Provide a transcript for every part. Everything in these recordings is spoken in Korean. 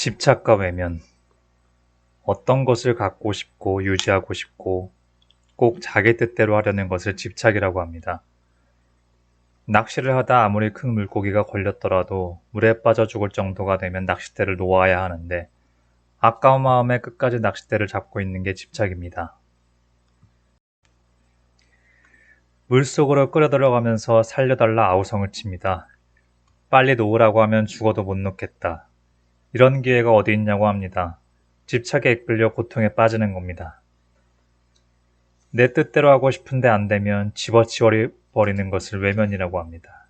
집착과 외면. 어떤 것을 갖고 싶고 유지하고 싶고 꼭 자기 뜻대로 하려는 것을 집착이라고 합니다. 낚시를 하다 아무리 큰 물고기가 걸렸더라도 물에 빠져 죽을 정도가 되면 낚싯대를 놓아야 하는데 아까운 마음에 끝까지 낚싯대를 잡고 있는 게 집착입니다. 물속으로 끌어들어가면서 살려달라 아우성을 칩니다. 빨리 놓으라고 하면 죽어도 못 놓겠다. 이런 기회가 어디 있냐고 합니다. 집착에 이끌려 고통에 빠지는 겁니다. 내 뜻대로 하고 싶은데 안 되면 집어치워버리는 것을 외면이라고 합니다.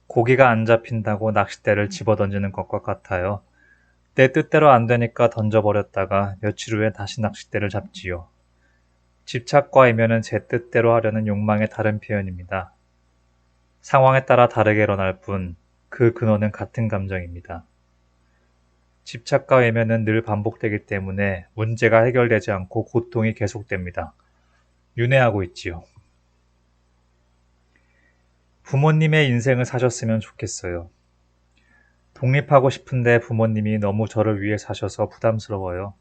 고기가 안 잡힌다고 낚싯대를 집어던지는 것과 같아요. 내 뜻대로 안 되니까 던져버렸다가 며칠 후에 다시 낚싯대를 잡지요. 집착과 외면은 제 뜻대로 하려는 욕망의 다른 표현입니다. 상황에 따라 다르게 일어날 뿐 그 근원은 같은 감정입니다. 집착과 외면은 늘 반복되기 때문에 문제가 해결되지 않고 고통이 계속됩니다. 윤회하고 있지요. 부모님의 인생을 사셨으면 좋겠어요. 독립하고 싶은데 부모님이 너무 저를 위해 사셔서 부담스러워요.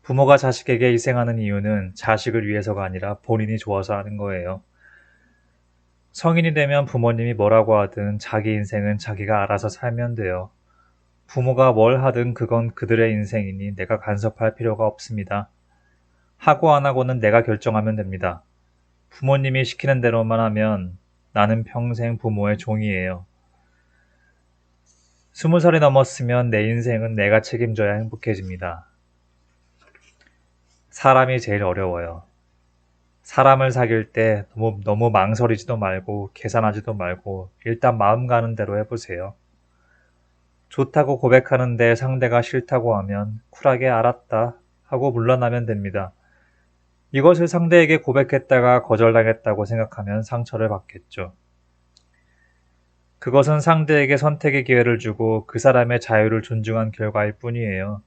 부모가 자식에게 희생하는 이유는 자식을 위해서가 아니라 본인이 좋아서 하는 거예요. 성인이 되면 부모님이 뭐라고 하든 자기 인생은 자기가 알아서 살면 돼요. 부모가 뭘 하든 그건 그들의 인생이니 내가 간섭할 필요가 없습니다. 하고 안 하고는 내가 결정하면 됩니다. 부모님이 시키는 대로만 하면 나는 평생 부모의 종이에요. 20살이 넘었으면 내 인생은 내가 책임져야 행복해집니다. 사람이 제일 어려워요. 사람을 사귈 때 너무 망설이지도 말고 계산하지도 말고 일단 마음 가는 대로 해보세요. 좋다고 고백하는데 상대가 싫다고 하면 쿨하게 알았다 하고 물러나면 됩니다. 이것을 상대에게 고백했다가 거절당했다고 생각하면 상처를 받겠죠. 그것은 상대에게 선택의 기회를 주고 그 사람의 자유를 존중한 결과일 뿐이에요.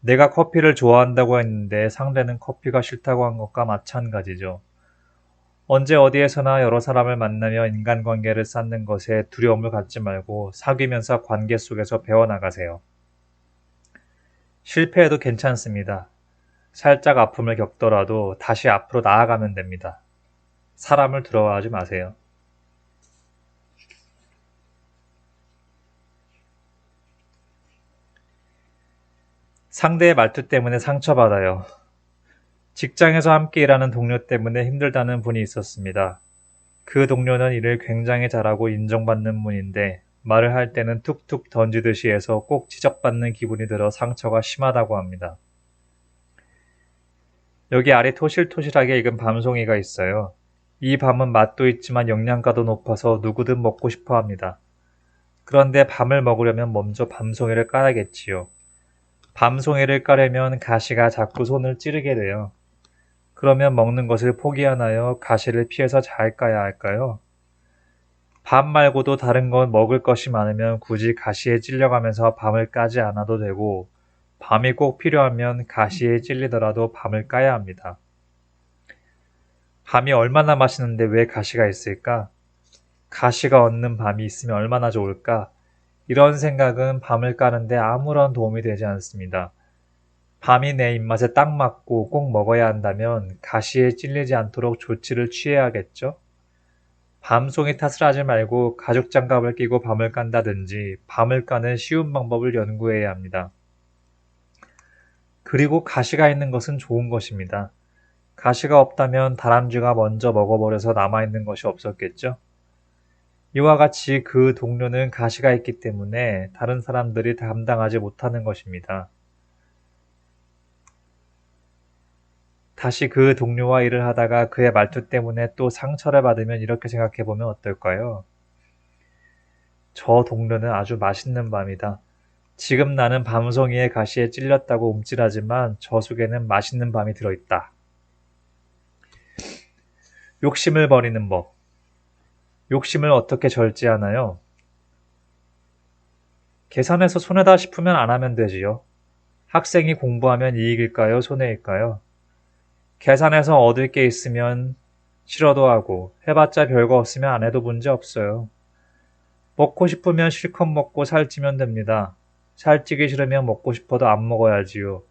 내가 커피를 좋아한다고 했는데 상대는 커피가 싫다고 한 것과 마찬가지죠. 언제 어디에서나 여러 사람을 만나며 인간관계를 쌓는 것에 두려움을 갖지 말고 사귀면서 관계 속에서 배워나가세요. 실패해도 괜찮습니다. 살짝 아픔을 겪더라도 다시 앞으로 나아가면 됩니다. 사람을 두려워하지 마세요. 상대의 말투 때문에 상처받아요. 직장에서 함께 일하는 동료 때문에 힘들다는 분이 있었습니다. 그 동료는 일을 굉장히 잘하고 인정받는 분인데 말을 할 때는 툭툭 던지듯이 해서 꼭 지적받는 기분이 들어 상처가 심하다고 합니다. 여기 알이 토실토실하게 익은 밤송이가 있어요. 이 밤은 맛도 있지만 영양가도 높아서 누구든 먹고 싶어 합니다. 그런데 밤을 먹으려면 먼저 밤송이를 까야겠지요. 밤송이를 까려면 가시가 자꾸 손을 찌르게 돼요. 그러면 먹는 것을 포기하나요? 가시를 피해서 잘 까야 할까요? 밤 말고도 다른 건 먹을 것이 많으면 굳이 가시에 찔려가면서 밤을 까지 않아도 되고 밤이 꼭 필요하면 가시에 찔리더라도 밤을 까야 합니다. 밤이 얼마나 맛있는데 왜 가시가 있을까? 가시가 없는 밤이 있으면 얼마나 좋을까? 이런 생각은 밤을 까는데 아무런 도움이 되지 않습니다. 밤이 내 입맛에 딱 맞고 꼭 먹어야 한다면 가시에 찔리지 않도록 조치를 취해야겠죠? 밤송이 탓을 하지 말고 가죽 장갑을 끼고 밤을 깐다든지 밤을 까는 쉬운 방법을 연구해야 합니다. 그리고 가시가 있는 것은 좋은 것입니다. 가시가 없다면 다람쥐가 먼저 먹어버려서 남아있는 것이 없었겠죠? 이와 같이 그 동료는 가시가 있기 때문에 다른 사람들이 감당하지 못하는 것입니다. 다시 그 동료와 일을 하다가 그의 말투 때문에 또 상처를 받으면 이렇게 생각해보면 어떨까요? 저 동료는 아주 맛있는 밤이다. 지금 나는 밤송이의 가시에 찔렸다고 움찔하지만 저 속에는 맛있는 밤이 들어있다. 욕심을 버리는 법. 욕심을 어떻게 절제하나요? 계산해서 손해다 싶으면 안 하면 되지요. 학생이 공부하면 이익일까요? 손해일까요? 계산해서 얻을 게 있으면 싫어도 하고 해봤자 별거 없으면 안 해도 문제 없어요. 먹고 싶으면 실컷 먹고 살찌면 됩니다. 살찌기 싫으면 먹고 싶어도 안 먹어야지요.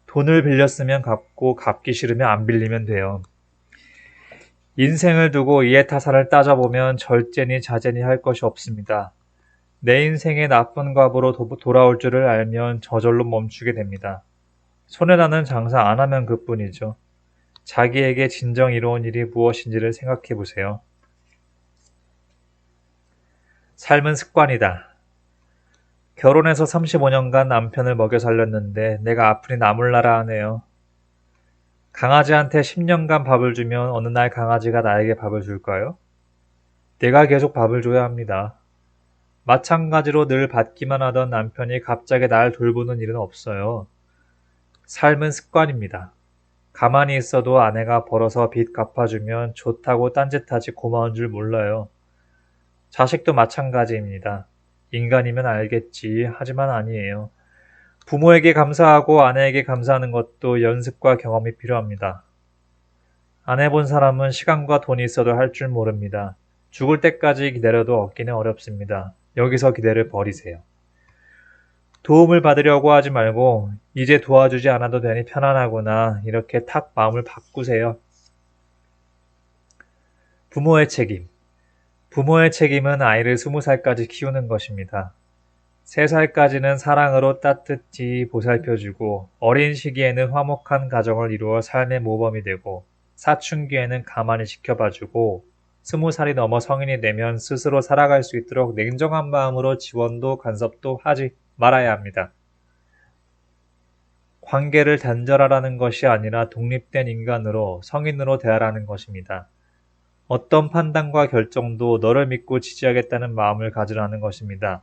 돈을 빌렸으면 갚고 갚기 싫으면 안 빌리면 돼요. 인생을 두고 이해타산을 따져보면 절제니 자제니 할 것이 없습니다. 내 인생의 나쁜 값으로 돌아올 줄을 알면 저절로 멈추게 됩니다. 손해나는 장사 안 하면 그뿐이죠. 자기에게 진정 이로운 일이 무엇인지를 생각해 보세요. 삶은 습관이다. 결혼해서 35년간 남편을 먹여 살렸는데 내가 아프니 나몰라라 하네요. 강아지한테 10년간 밥을 주면 어느 날 강아지가 나에게 밥을 줄까요? 내가 계속 밥을 줘야 합니다. 마찬가지로 늘 받기만 하던 남편이 갑자기 날 돌보는 일은 없어요. 삶은 습관입니다. 가만히 있어도 아내가 벌어서 빚 갚아주면 좋다고 딴짓하지 고마운 줄 몰라요. 자식도 마찬가지입니다. 인간이면 알겠지 하지만 아니에요. 부모에게 감사하고 아내에게 감사하는 것도 연습과 경험이 필요합니다. 안 해본 사람은 시간과 돈이 있어도 할 줄 모릅니다. 죽을 때까지 기다려도 얻기는 어렵습니다. 여기서 기대를 버리세요. 도움을 받으려고 하지 말고 이제 도와주지 않아도 되니 편안하구나 이렇게 탁 마음을 바꾸세요. 부모의 책임. 부모의 책임은 아이를 20살까지 키우는 것입니다. 3살까지는 사랑으로 따뜻히 보살펴주고 어린 시기에는 화목한 가정을 이루어 삶의 모범이 되고 사춘기에는 가만히 지켜봐주고 20살이 넘어 성인이 되면 스스로 살아갈 수 있도록 냉정한 마음으로 지원도 간섭도 하지 말아야 합니다. 관계를 단절하라는 것이 아니라 독립된 인간으로 성인으로 대하라는 것입니다. 어떤 판단과 결정도 너를 믿고 지지하겠다는 마음을 가지라는 것입니다.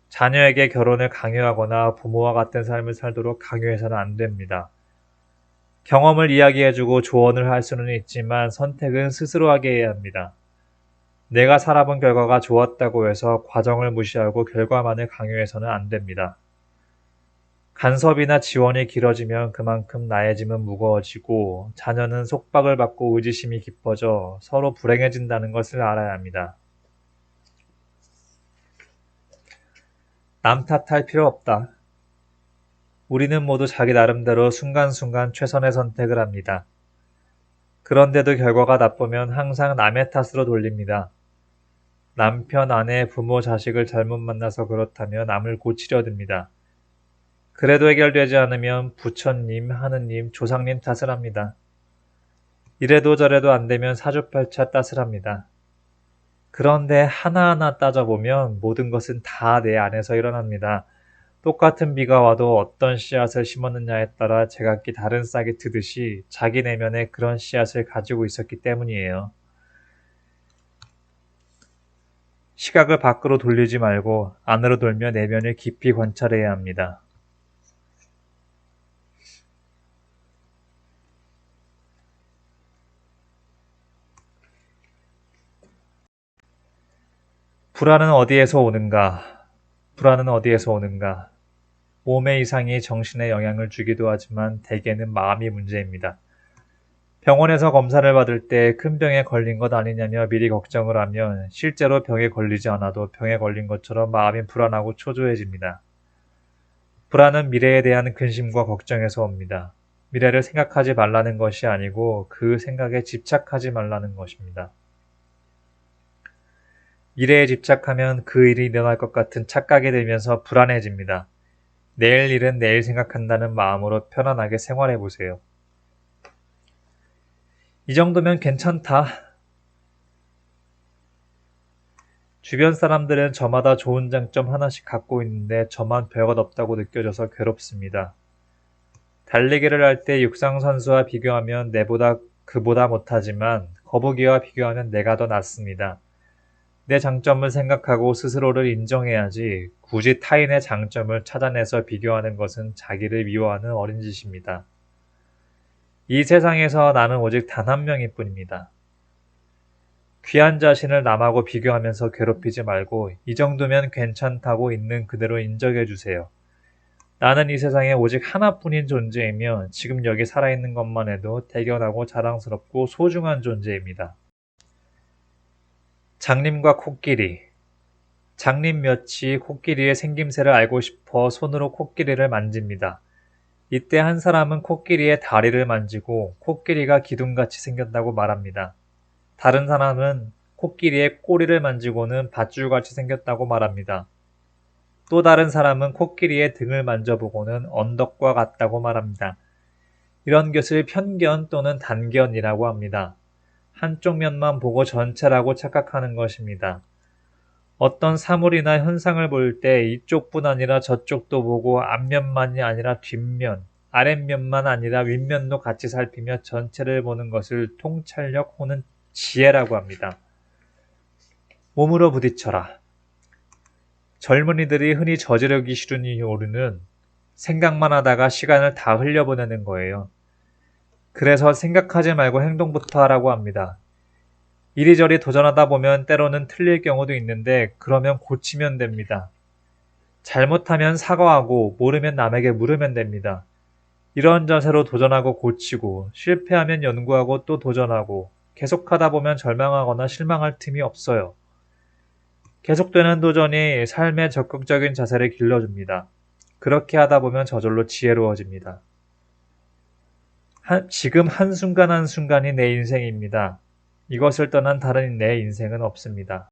자녀에게 결혼을 강요하거나 부모와 같은 삶을 살도록 강요해서는 안 됩니다. 경험을 이야기해주고 조언을 할 수는 있지만 선택은 스스로 하게 해야 합니다. 내가 살아본 결과가 좋았다고 해서 과정을 무시하고 결과만을 강요해서는 안 됩니다. 간섭이나 지원이 길어지면 그만큼 나의 짐은 무거워지고 자녀는 속박을 받고 의지심이 깊어져 서로 불행해진다는 것을 알아야 합니다. 남 탓할 필요 없다. 우리는 모두 자기 나름대로 순간순간 최선의 선택을 합니다. 그런데도 결과가 나쁘면 항상 남의 탓으로 돌립니다. 남편, 아내, 부모, 자식을 잘못 만나서 그렇다면 남을 고치려 듭니다. 그래도 해결되지 않으면 부처님, 하느님, 조상님 탓을 합니다. 이래도 저래도 안 되면 사주팔자 탓을 합니다. 그런데 하나하나 따져보면 모든 것은 다 내 안에서 일어납니다. 똑같은 비가 와도 어떤 씨앗을 심었느냐에 따라 제각기 다른 싹이 트듯이 자기 내면에 그런 씨앗을 가지고 있었기 때문이에요. 시각을 밖으로 돌리지 말고 안으로 돌며 내면을 깊이 관찰해야 합니다. 불안은 어디에서 오는가? 불안은 어디에서 오는가? 몸의 이상이 정신에 영향을 주기도 하지만 대개는 마음이 문제입니다. 병원에서 검사를 받을 때 큰 병에 걸린 것 아니냐며 미리 걱정을 하면 실제로 병에 걸리지 않아도 병에 걸린 것처럼 마음이 불안하고 초조해집니다. 불안은 미래에 대한 근심과 걱정에서 옵니다. 미래를 생각하지 말라는 것이 아니고 그 생각에 집착하지 말라는 것입니다. 미래에 집착하면 그 일이 일어날 것 같은 착각이 들면서 불안해집니다. 내일 일은 내일 생각한다는 마음으로 편안하게 생활해 보세요. 이 정도면 괜찮다. 주변 사람들은 저마다 좋은 장점 하나씩 갖고 있는데 저만 별것 없다고 느껴져서 괴롭습니다. 달리기를 할 때 육상선수와 비교하면 내보다 그보다 못하지만 거북이와 비교하면 내가 더 낫습니다. 내 장점을 생각하고 스스로를 인정해야지 굳이 타인의 장점을 찾아내서 비교하는 것은 자기를 미워하는 어린 짓입니다. 이 세상에서 나는 오직 단 한 명일 뿐입니다. 귀한 자신을 남하고 비교하면서 괴롭히지 말고 이 정도면 괜찮다고 있는 그대로 인정해 주세요. 나는 이 세상에 오직 하나뿐인 존재이며 지금 여기 살아있는 것만 해도 대견하고 자랑스럽고 소중한 존재입니다. 장님과 코끼리. 장님 몇이 코끼리의 생김새를 알고 싶어 손으로 코끼리를 만집니다. 이때 한 사람은 코끼리의 다리를 만지고 코끼리가 기둥같이 생겼다고 말합니다. 다른 사람은 코끼리의 꼬리를 만지고는 밧줄같이 생겼다고 말합니다. 또 다른 사람은 코끼리의 등을 만져보고는 언덕과 같다고 말합니다. 이런 것을 편견 또는 단견이라고 합니다. 한쪽 면만 보고 전체라고 착각하는 것입니다. 어떤 사물이나 현상을 볼 때 이쪽뿐 아니라 저쪽도 보고 앞면만이 아니라 뒷면, 아랫면만 아니라 윗면도 같이 살피며 전체를 보는 것을 통찰력 혹은 지혜라고 합니다. 몸으로 부딪혀라. 젊은이들이 흔히 저지르기 싫은 이유는 생각만 하다가 시간을 다 흘려보내는 거예요. 그래서 생각하지 말고 행동부터 하라고 합니다. 이리저리 도전하다 보면 때로는 틀릴 경우도 있는데 그러면 고치면 됩니다. 잘못하면 사과하고 모르면 남에게 물으면 됩니다. 이런 자세로 도전하고 고치고 실패하면 연구하고 또 도전하고 계속하다 보면 절망하거나 실망할 틈이 없어요. 계속되는 도전이 삶의 적극적인 자세를 길러줍니다. 그렇게 하다 보면 저절로 지혜로워집니다. 지금 한순간 한순간이 내 인생입니다. 이것을 떠난 다른 내 인생은 없습니다.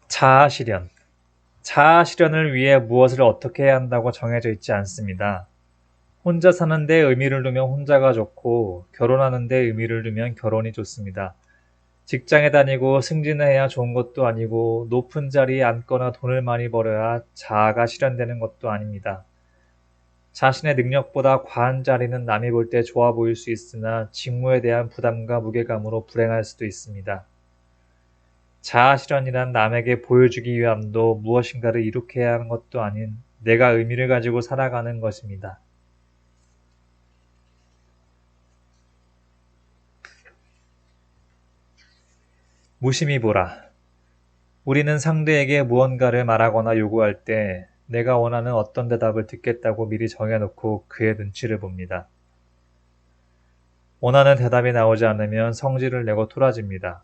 자아실현. 자아실현을 위해 무엇을 어떻게 해야 한다고 정해져 있지 않습니다. 혼자 사는데 의미를 두면 혼자가 좋고 결혼하는데 의미를 두면 결혼이 좋습니다. 직장에 다니고 승진해야 좋은 것도 아니고 높은 자리에 앉거나 돈을 많이 벌어야 자아가 실현되는 것도 아닙니다. 자신의 능력보다 과한 자리는 남이 볼 때 좋아 보일 수 있으나 직무에 대한 부담과 무게감으로 불행할 수도 있습니다. 자아 실현이란 남에게 보여주기 위함도 무엇인가를 이룩해야 하는 것도 아닌 내가 의미를 가지고 살아가는 것입니다. 무심히 보라. 우리는 상대에게 무언가를 말하거나 요구할 때 내가 원하는 어떤 대답을 듣겠다고 미리 정해놓고 그의 눈치를 봅니다. 원하는 대답이 나오지 않으면 성질을 내고 토라집니다.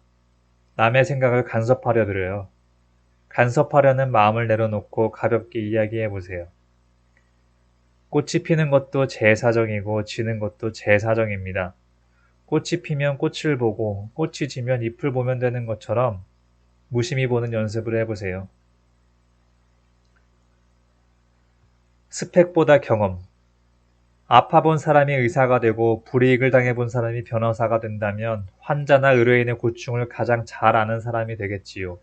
남의 생각을 간섭하려 들어요. 간섭하려는 마음을 내려놓고 가볍게 이야기해 보세요. 꽃이 피는 것도 제 사정이고 지는 것도 제 사정입니다. 꽃이 피면 꽃을 보고 꽃이 지면 잎을 보면 되는 것처럼 무심히 보는 연습을 해보세요. 스펙보다 경험. 아파본 사람이 의사가 되고 불이익을 당해본 사람이 변호사가 된다면 환자나 의료인의 고충을 가장 잘 아는 사람이 되겠지요.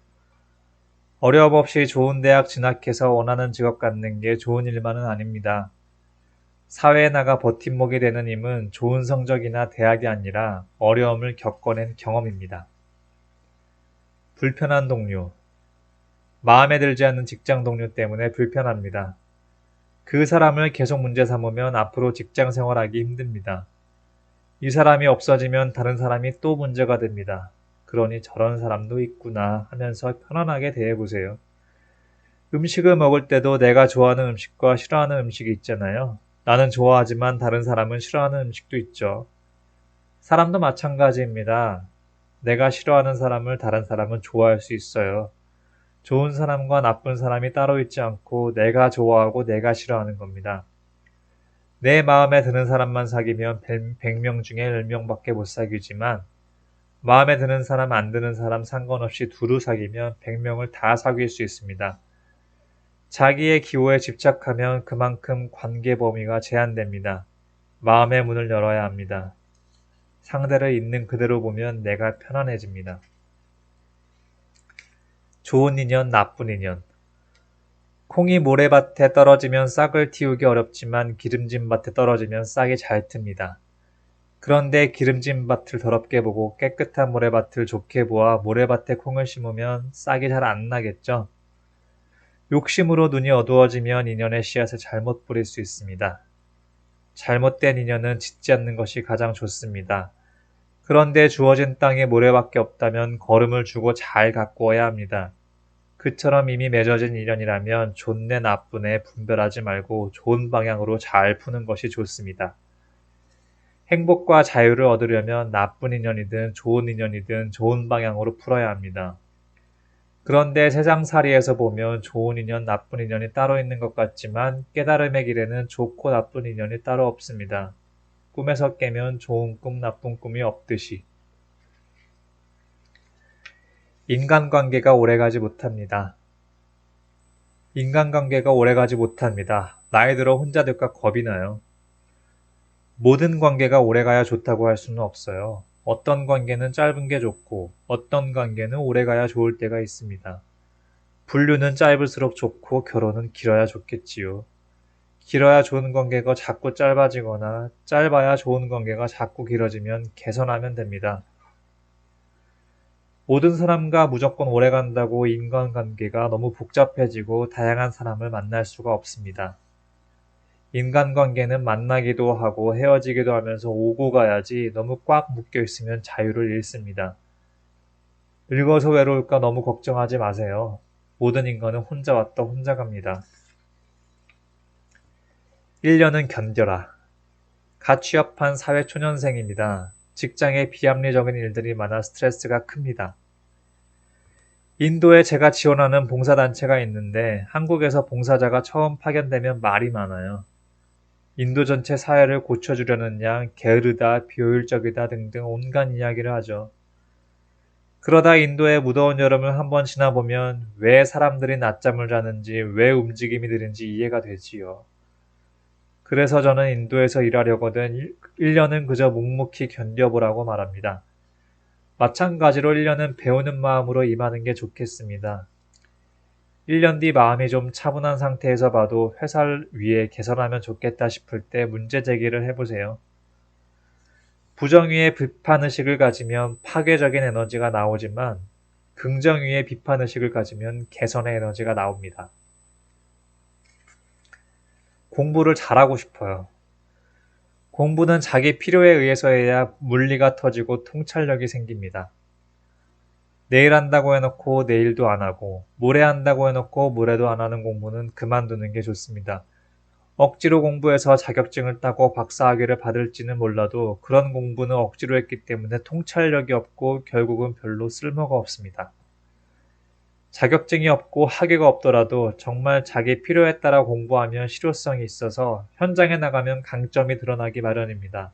어려움 없이 좋은 대학 진학해서 원하는 직업 갖는 게 좋은 일만은 아닙니다. 사회에 나가 버팀목이 되는 힘은 좋은 성적이나 대학이 아니라 어려움을 겪어낸 경험입니다. 불편한 동료. 마음에 들지 않는 직장 동료 때문에 불편합니다. 그 사람을 계속 문제 삼으면 앞으로 직장 생활하기 힘듭니다. 이 사람이 없어지면 다른 사람이 또 문제가 됩니다. 그러니 저런 사람도 있구나 하면서 편안하게 대해보세요. 음식을 먹을 때도 내가 좋아하는 음식과 싫어하는 음식이 있잖아요. 나는 좋아하지만 다른 사람은 싫어하는 음식도 있죠. 사람도 마찬가지입니다. 내가 싫어하는 사람을 다른 사람은 좋아할 수 있어요. 좋은 사람과 나쁜 사람이 따로 있지 않고 내가 좋아하고 내가 싫어하는 겁니다. 내 마음에 드는 사람만 사귀면 100명 중에 10명밖에 못 사귀지만 마음에 드는 사람 안 드는 사람 상관없이 두루 사귀면 100명을 다 사귈 수 있습니다. 자기의 기호에 집착하면 그만큼 관계 범위가 제한됩니다. 마음의 문을 열어야 합니다. 상대를 있는 그대로 보면 내가 편안해집니다. 좋은 인연, 나쁜 인연. 콩이 모래밭에 떨어지면 싹을 틔우기 어렵지만 기름진 밭에 떨어지면 싹이 잘 틉니다. 그런데 기름진 밭을 더럽게 보고 깨끗한 모래밭을 좋게 보아 모래밭에 콩을 심으면 싹이 잘 안 나겠죠? 욕심으로 눈이 어두워지면 인연의 씨앗을 잘못 뿌릴 수 있습니다. 잘못된 인연은 짓지 않는 것이 가장 좋습니다. 그런데 주어진 땅에 모래밖에 없다면 걸음을 주고 잘 가꾸어야 합니다. 그처럼 이미 맺어진 인연이라면 좋네 나쁘네 분별하지 말고 좋은 방향으로 잘 푸는 것이 좋습니다. 행복과 자유를 얻으려면 나쁜 인연이든 좋은 인연이든 좋은 방향으로 풀어야 합니다. 그런데 세상살이에서 보면 좋은 인연, 나쁜 인연이 따로 있는 것 같지만 깨달음의 길에는 좋고 나쁜 인연이 따로 없습니다. 꿈에서 깨면 좋은 꿈, 나쁜 꿈이 없듯이. 인간관계가 오래가지 못합니다. 인간관계가 오래가지 못합니다. 나이 들어 혼자 될까 겁이 나요. 모든 관계가 오래가야 좋다고 할 수는 없어요. 어떤 관계는 짧은 게 좋고 어떤 관계는 오래가야 좋을 때가 있습니다. 분류는 짧을수록 좋고 결혼은 길어야 좋겠지요. 길어야 좋은 관계가 자꾸 짧아지거나 짧아야 좋은 관계가 자꾸 길어지면 개선하면 됩니다. 모든 사람과 무조건 오래간다고 인간관계가 너무 복잡해지고 다양한 사람을 만날 수가 없습니다. 인간관계는 만나기도 하고 헤어지기도 하면서 오고 가야지 너무 꽉 묶여 있으면 자유를 잃습니다. 늙어서 외로울까 너무 걱정하지 마세요. 모든 인간은 혼자 왔다 혼자 갑니다. 1년은 견뎌라. 갓 취업한 사회초년생입니다. 직장에 비합리적인 일들이 많아 스트레스가 큽니다. 인도에 제가 지원하는 봉사단체가 있는데 한국에서 봉사자가 처음 파견되면 말이 많아요. 인도 전체 사회를 고쳐주려는 양 게으르다, 비효율적이다 등등 온갖 이야기를 하죠. 그러다 인도의 무더운 여름을 한번 지나보면 왜 사람들이 낮잠을 자는지, 왜 움직임이 느린지 이해가 되지요. 그래서 저는 인도에서 일하려거든 1년은 그저 묵묵히 견뎌보라고 말합니다. 마찬가지로 1년은 배우는 마음으로 임하는 게 좋겠습니다. 1년 뒤 마음이 좀 차분한 상태에서 봐도 회사를 위해 개선하면 좋겠다 싶을 때 문제 제기를 해보세요. 부정 위에 비판의식을 가지면 파괴적인 에너지가 나오지만 긍정 위에 비판의식을 가지면 개선의 에너지가 나옵니다. 공부를 잘하고 싶어요. 공부는 자기 필요에 의해서 해야 물리가 터지고 통찰력이 생깁니다. 내일 한다고 해놓고 내일도 안 하고 모레 한다고 해놓고 모레도 안 하는 공부는 그만두는 게 좋습니다. 억지로 공부해서 자격증을 따고 박사학위를 받을지는 몰라도 그런 공부는 억지로 했기 때문에 통찰력이 없고 결국은 별로 쓸모가 없습니다. 자격증이 없고 학위가 없더라도 정말 자기 필요에 따라 공부하면 실효성이 있어서 현장에 나가면 강점이 드러나기 마련입니다.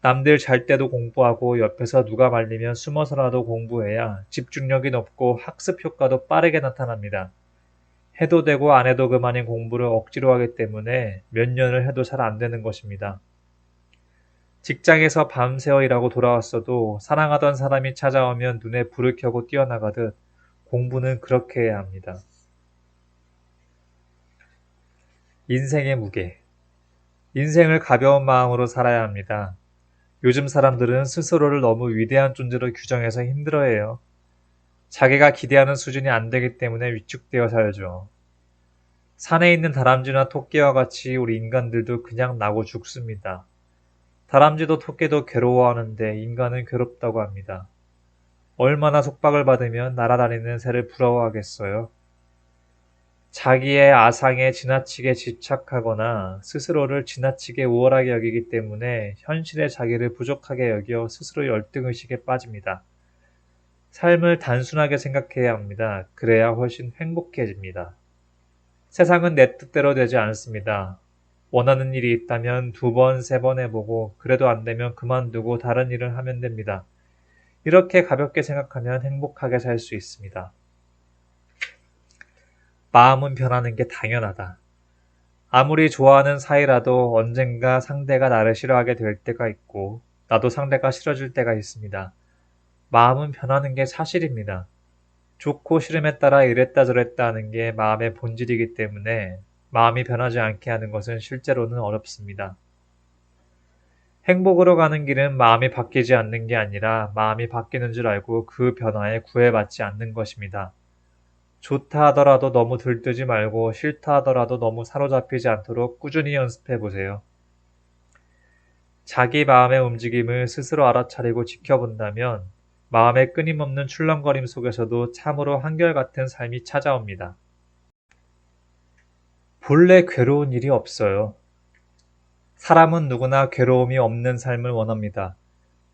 남들 잘 때도 공부하고 옆에서 누가 말리면 숨어서라도 공부해야 집중력이 높고 학습 효과도 빠르게 나타납니다. 해도 되고 안 해도 그만인 공부를 억지로 하기 때문에 몇 년을 해도 잘 안 되는 것입니다. 직장에서 밤새워 일하고 돌아왔어도 사랑하던 사람이 찾아오면 눈에 불을 켜고 뛰어나가듯 공부는 그렇게 해야 합니다. 인생의 무게. 인생을 가벼운 마음으로 살아야 합니다. 요즘 사람들은 스스로를 너무 위대한 존재로 규정해서 힘들어해요. 자기가 기대하는 수준이 안 되기 때문에 위축되어 살죠. 산에 있는 다람쥐나 토끼와 같이 우리 인간들도 그냥 나고 죽습니다. 다람쥐도 토끼도 괴로워하는데 인간은 괴롭다고 합니다. 얼마나 속박을 받으면 날아다니는 새를 부러워하겠어요? 자기의 아상에 지나치게 집착하거나 스스로를 지나치게 우월하게 여기기 때문에 현실의 자기를 부족하게 여겨 스스로 열등의식에 빠집니다. 삶을 단순하게 생각해야 합니다. 그래야 훨씬 행복해집니다. 세상은 내 뜻대로 되지 않습니다. 원하는 일이 있다면 2번, 3번 해보고 그래도 안 되면 그만두고 다른 일을 하면 됩니다. 이렇게 가볍게 생각하면 행복하게 살 수 있습니다. 마음은 변하는 게 당연하다. 아무리 좋아하는 사이라도 언젠가 상대가 나를 싫어하게 될 때가 있고 나도 상대가 싫어질 때가 있습니다. 마음은 변하는 게 사실입니다. 좋고 싫음에 따라 이랬다 저랬다 하는 게 마음의 본질이기 때문에 마음이 변하지 않게 하는 것은 실제로는 어렵습니다. 행복으로 가는 길은 마음이 바뀌지 않는 게 아니라 마음이 바뀌는 줄 알고 그 변화에 구애받지 않는 것입니다. 좋다 하더라도 너무 들뜨지 말고 싫다 하더라도 너무 사로잡히지 않도록 꾸준히 연습해 보세요. 자기 마음의 움직임을 스스로 알아차리고 지켜본다면 마음의 끊임없는 출렁거림 속에서도 참으로 한결같은 삶이 찾아옵니다. 본래 괴로운 일이 없어요. 사람은 누구나 괴로움이 없는 삶을 원합니다.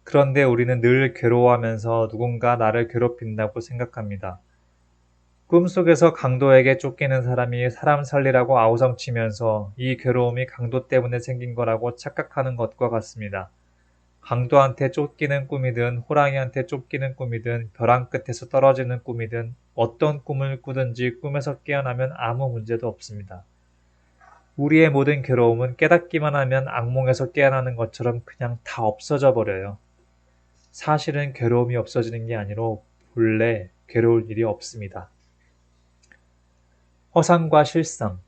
그런데 우리는 늘 괴로워하면서 누군가 나를 괴롭힌다고 생각합니다. 꿈속에서 강도에게 쫓기는 사람이 사람 살리라고 아우성치면서 이 괴로움이 강도 때문에 생긴 거라고 착각하는 것과 같습니다. 강도한테 쫓기는 꿈이든 호랑이한테 쫓기는 꿈이든 벼랑 끝에서 떨어지는 꿈이든 어떤 꿈을 꾸든지 꿈에서 깨어나면 아무 문제도 없습니다. 우리의 모든 괴로움은 깨닫기만 하면 악몽에서 깨어나는 것처럼 그냥 다 없어져 버려요. 사실은 괴로움이 없어지는 게 아니라 본래 괴로울 일이 없습니다. 허상과 실상.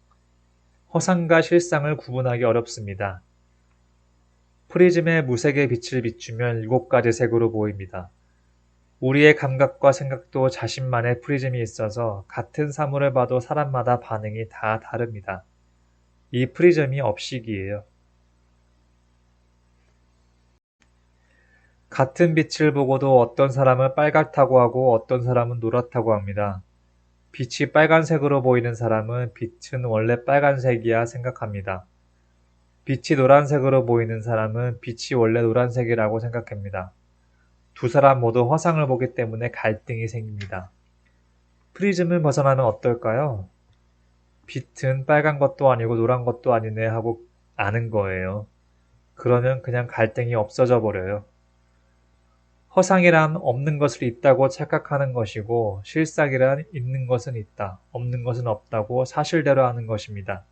허상과 실상을 구분하기 어렵습니다. 프리즘의 무색의 빛을 비추면 7가지 색으로 보입니다. 우리의 감각과 생각도 자신만의 프리즘이 있어서 같은 사물을 봐도 사람마다 반응이 다 다릅니다. 이 프리즘이 업식이에요. 같은 빛을 보고도 어떤 사람은 빨갛다고 하고 어떤 사람은 노랗다고 합니다. 빛이 빨간색으로 보이는 사람은 빛은 원래 빨간색이야 생각합니다. 빛이 노란색으로 보이는 사람은 빛이 원래 노란색이라고 생각합니다. 두 사람 모두 허상을 보기 때문에 갈등이 생깁니다. 프리즘을 벗어나면 어떨까요? 빛은 빨간 것도 아니고 노란 것도 아니네 하고 아는 거예요. 그러면 그냥 갈등이 없어져 버려요. 허상이란 없는 것을 있다고 착각하는 것이고 실상이란 있는 것은 있다, 없는 것은 없다고 사실대로 하는 것입니다.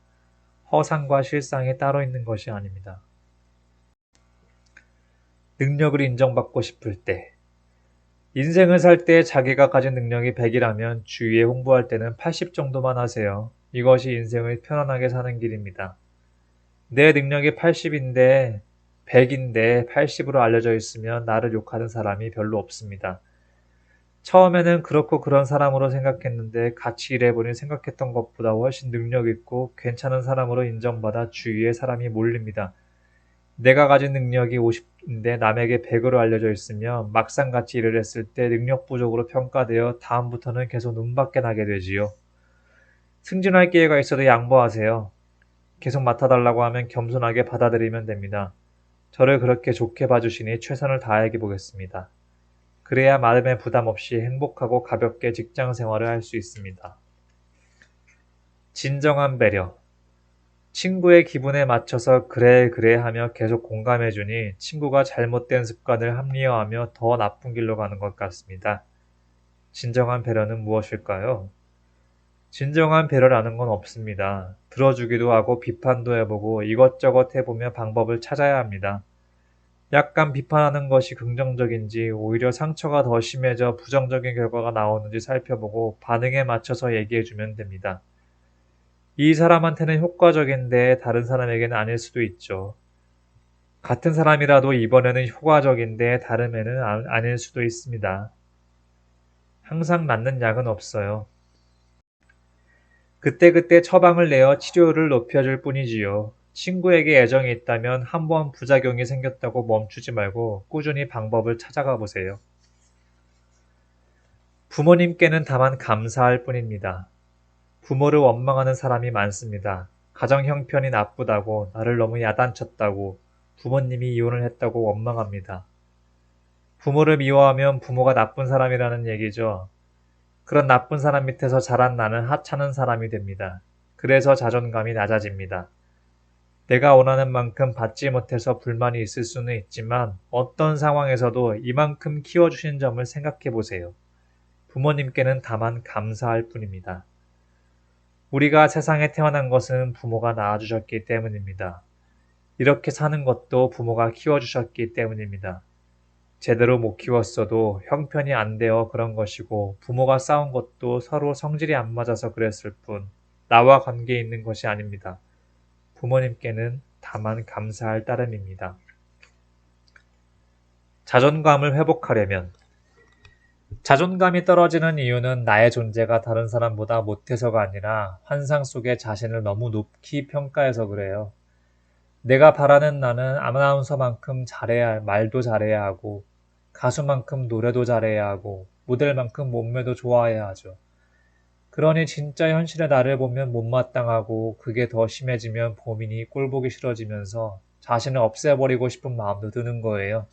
허상과 실상이 따로 있는 것이 아닙니다. 능력을 인정받고 싶을 때 인생을 살 때 자기가 가진 능력이 100이라면 주위에 홍보할 때는 80 정도만 하세요. 이것이 인생을 편안하게 사는 길입니다. 내 능력이 80인데 100인데 80으로 알려져 있으면 나를 욕하는 사람이 별로 없습니다. 처음에는 그렇고 그런 사람으로 생각했는데 같이 일해보니 생각했던 것보다 훨씬 능력 있고 괜찮은 사람으로 인정받아 주위에 사람이 몰립니다. 내가 가진 능력이 50인데 남에게 100으로 알려져 있으면 막상 같이 일을 했을 때 능력 부족으로 평가되어 다음부터는 계속 눈밖에 나게 되지요. 승진할 기회가 있어도 양보하세요. 계속 맡아달라고 하면 겸손하게 받아들이면 됩니다. 저를 그렇게 좋게 봐주시니 최선을 다해 보겠습니다. 그래야 마음에 부담 없이 행복하고 가볍게 직장 생활을 할 수 있습니다. 진정한 배려. 친구의 기분에 맞춰서 그래 그래 하며 계속 공감해주니 친구가 잘못된 습관을 합리화하며 더 나쁜 길로 가는 것 같습니다. 진정한 배려는 무엇일까요? 진정한 배려라는 건 없습니다. 들어주기도 하고 비판도 해보고 이것저것 해보며 방법을 찾아야 합니다. 약간 비판하는 것이 긍정적인지 오히려 상처가 더 심해져 부정적인 결과가 나오는지 살펴보고 반응에 맞춰서 얘기해주면 됩니다. 이 사람한테는 효과적인데 다른 사람에게는 아닐 수도 있죠. 같은 사람이라도 이번에는 효과적인데 다름에는 아닐 수도 있습니다. 항상 맞는 약은 없어요. 그때그때 처방을 내어 치료율을 높여줄 뿐이지요. 친구에게 애정이 있다면 한번 부작용이 생겼다고 멈추지 말고 꾸준히 방법을 찾아가 보세요. 부모님께는 다만 감사할 뿐입니다. 부모를 원망하는 사람이 많습니다. 가정 형편이 나쁘다고, 나를 너무 야단쳤다고, 부모님이 이혼을 했다고 원망합니다. 부모를 미워하면 부모가 나쁜 사람이라는 얘기죠. 그런 나쁜 사람 밑에서 자란 나는 하찮은 사람이 됩니다. 그래서 자존감이 낮아집니다. 내가 원하는 만큼 받지 못해서 불만이 있을 수는 있지만 어떤 상황에서도 이만큼 키워주신 점을 생각해 보세요. 부모님께는 다만 감사할 뿐입니다. 우리가 세상에 태어난 것은 부모가 낳아주셨기 때문입니다. 이렇게 사는 것도 부모가 키워주셨기 때문입니다. 제대로 못 키웠어도 형편이 안 되어 그런 것이고 부모가 싸운 것도 서로 성질이 안 맞아서 그랬을 뿐 나와 관계 있는 것이 아닙니다. 부모님께는 다만 감사할 따름입니다. 자존감을 회복하려면 자존감이 떨어지는 이유는 나의 존재가 다른 사람보다 못해서가 아니라 환상 속의 자신을 너무 높이 평가해서 그래요. 내가 바라는 나는 아나운서만큼 말도 잘해야 하고 가수만큼 노래도 잘해야 하고 모델만큼 몸매도 좋아해야 하죠. 그러니 진짜 현실의 나를 보면 못마땅하고 그게 더 심해지면 고민이 꼴보기 싫어지면서 자신을 없애버리고 싶은 마음도 드는 거예요.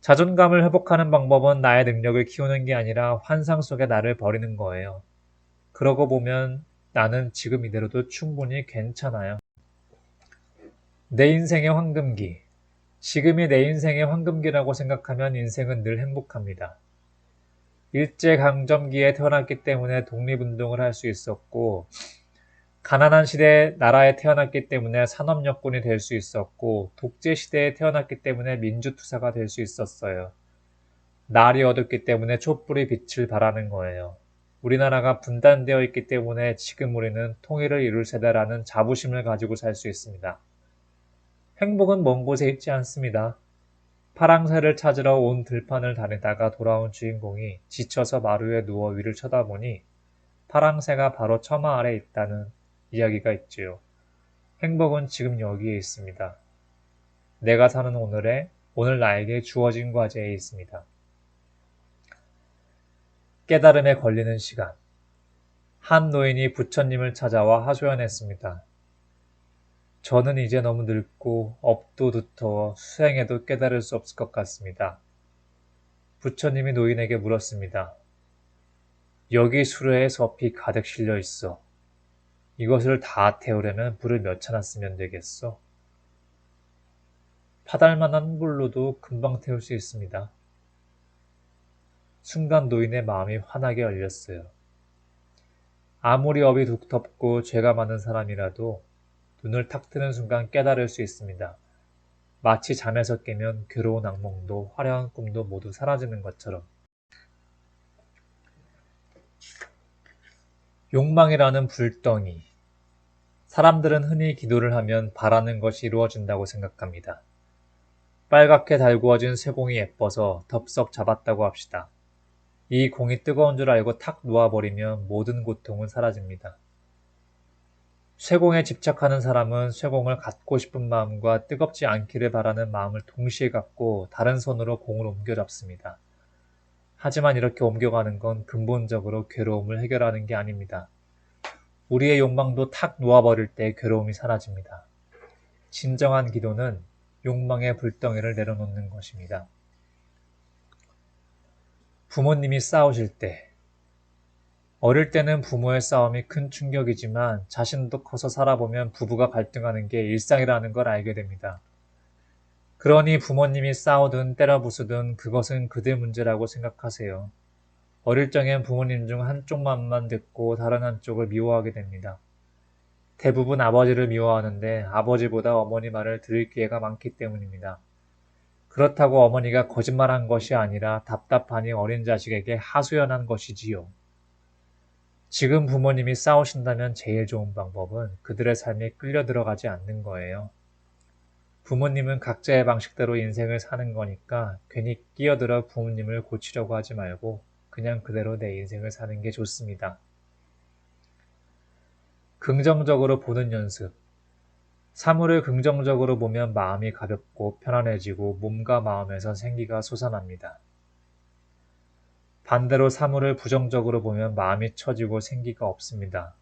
자존감을 회복하는 방법은 나의 능력을 키우는 게 아니라 환상 속의 나를 버리는 거예요. 그러고 보면 나는 지금 이대로도 충분히 괜찮아요. 내 인생의 황금기. 지금이 내 인생의 황금기라고 생각하면 인생은 늘 행복합니다. 일제강점기에 태어났기 때문에 독립운동을 할 수 있었고, 가난한 시대 나라에 태어났기 때문에 산업여군이 될 수 있었고, 독재시대에 태어났기 때문에 민주투사가 될 수 있었어요. 날이 어둡기 때문에 촛불이 빛을 발하는 거예요. 우리나라가 분단되어 있기 때문에 지금 우리는 통일을 이룰 세대라는 자부심을 가지고 살 수 있습니다. 행복은 먼 곳에 있지 않습니다. 파랑새를 찾으러 온 들판을 다니다가 돌아온 주인공이 지쳐서 마루에 누워 위를 쳐다보니 파랑새가 바로 처마 아래 있다는 이야기가 있지요. 행복은 지금 여기에 있습니다. 내가 사는 오늘 나에게 주어진 과제에 있습니다. 깨달음에 걸리는 시간. 한 노인이 부처님을 찾아와 하소연했습니다. 저는 이제 너무 늙고 업도 두터워 수행해도 깨달을 수 없을 것 같습니다. 부처님이 노인에게 물었습니다. 여기 수레에 섭이 가득 실려 있어. 이것을 다 태우려면 불을 몇 차나 쓰면 되겠어? 파달만한 불로도 금방 태울 수 있습니다. 순간 노인의 마음이 환하게 열렸어요. 아무리 업이 두텁고 죄가 많은 사람이라도 눈을 탁 뜨는 순간 깨달을 수 있습니다. 마치 잠에서 깨면 괴로운 악몽도 화려한 꿈도 모두 사라지는 것처럼. 욕망이라는 불덩이. 사람들은 흔히 기도를 하면 바라는 것이 이루어진다고 생각합니다. 빨갛게 달구어진 쇠공이 예뻐서 덥석 잡았다고 합시다. 이 공이 뜨거운 줄 알고 탁 놓아버리면 모든 고통은 사라집니다. 쇠공에 집착하는 사람은 쇠공을 갖고 싶은 마음과 뜨겁지 않기를 바라는 마음을 동시에 갖고 다른 손으로 공을 옮겨잡습니다. 하지만 이렇게 옮겨가는 건 근본적으로 괴로움을 해결하는 게 아닙니다. 우리의 욕망도 탁 놓아버릴 때 괴로움이 사라집니다. 진정한 기도는 욕망의 불덩이를 내려놓는 것입니다. 부모님이 싸우실 때, 어릴 때는 부모의 싸움이 큰 충격이지만 자신도 커서 살아보면 부부가 갈등하는 게 일상이라는 걸 알게 됩니다. 그러니 부모님이 싸우든 때려부수든 그것은 그들 문제라고 생각하세요. 어릴 적엔 부모님 중 한쪽만만 듣고 다른 한쪽을 미워하게 됩니다. 대부분 아버지를 미워하는데 아버지보다 어머니 말을 들을 기회가 많기 때문입니다. 그렇다고 어머니가 거짓말한 것이 아니라 답답하니 어린 자식에게 하소연한 것이지요. 지금 부모님이 싸우신다면 제일 좋은 방법은 그들의 삶에 끌려 들어가지 않는 거예요. 부모님은 각자의 방식대로 인생을 사는 거니까 괜히 끼어들어 부모님을 고치려고 하지 말고 그냥 그대로 내 인생을 사는 게 좋습니다. 긍정적으로 보는 연습. 사물을 긍정적으로 보면 마음이 가볍고 편안해지고 몸과 마음에서 생기가 솟아납니다. 반대로 사물을 부정적으로 보면 마음이 처지고 생기가 없습니다.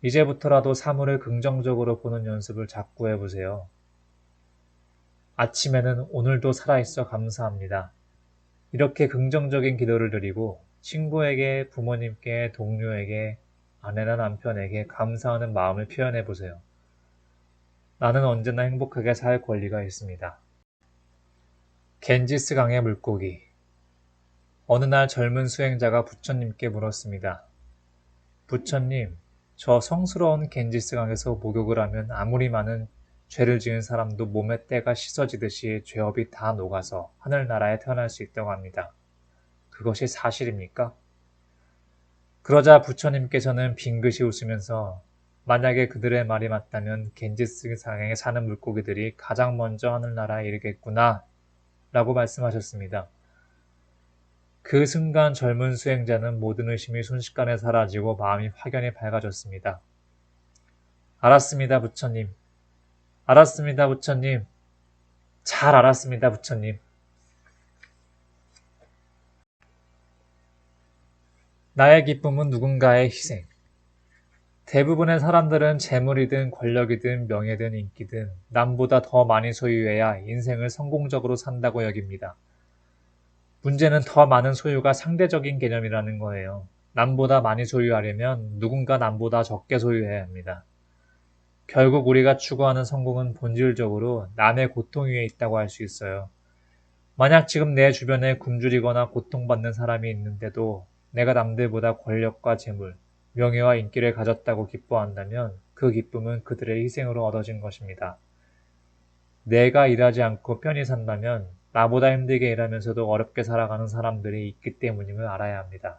이제부터라도 사물을 긍정적으로 보는 연습을 자꾸 해보세요. 아침에는 오늘도 살아있어 감사합니다. 이렇게 긍정적인 기도를 드리고 친구에게, 부모님께, 동료에게, 아내나 남편에게 감사하는 마음을 표현해보세요. 나는 언제나 행복하게 살 권리가 있습니다. 겐지스 강의 물고기. 어느 날 젊은 수행자가 부처님께 물었습니다. 부처님, 저 성스러운 겐지스 강에서 목욕을 하면 아무리 많은 죄를 지은 사람도 몸에 때가 씻어지듯이 죄업이 다 녹아서 하늘나라에 태어날 수 있다고 합니다. 그것이 사실입니까? 그러자 부처님께서는 빙긋이 웃으면서 만약에 그들의 말이 맞다면 겐지스강에 사는 물고기들이 가장 먼저 하늘나라에 이르겠구나 라고 말씀하셨습니다. 그 순간 젊은 수행자는 모든 의심이 순식간에 사라지고 마음이 확연히 밝아졌습니다. 알았습니다, 부처님. 알았습니다, 부처님. 잘 알았습니다, 부처님. 나의 기쁨은 누군가의 희생. 대부분의 사람들은 재물이든 권력이든 명예든 인기든 남보다 더 많이 소유해야 인생을 성공적으로 산다고 여깁니다. 문제는 더 많은 소유가 상대적인 개념이라는 거예요. 남보다 많이 소유하려면 누군가 남보다 적게 소유해야 합니다. 결국 우리가 추구하는 성공은 본질적으로 남의 고통 위에 있다고 할 수 있어요. 만약 지금 내 주변에 굶주리거나 고통받는 사람이 있는데도 내가 남들보다 권력과 재물, 명예와 인기를 가졌다고 기뻐한다면 그 기쁨은 그들의 희생으로 얻어진 것입니다. 내가 일하지 않고 편히 산다면 나보다 힘들게 일하면서도 어렵게 살아가는 사람들이 있기 때문임을 알아야 합니다.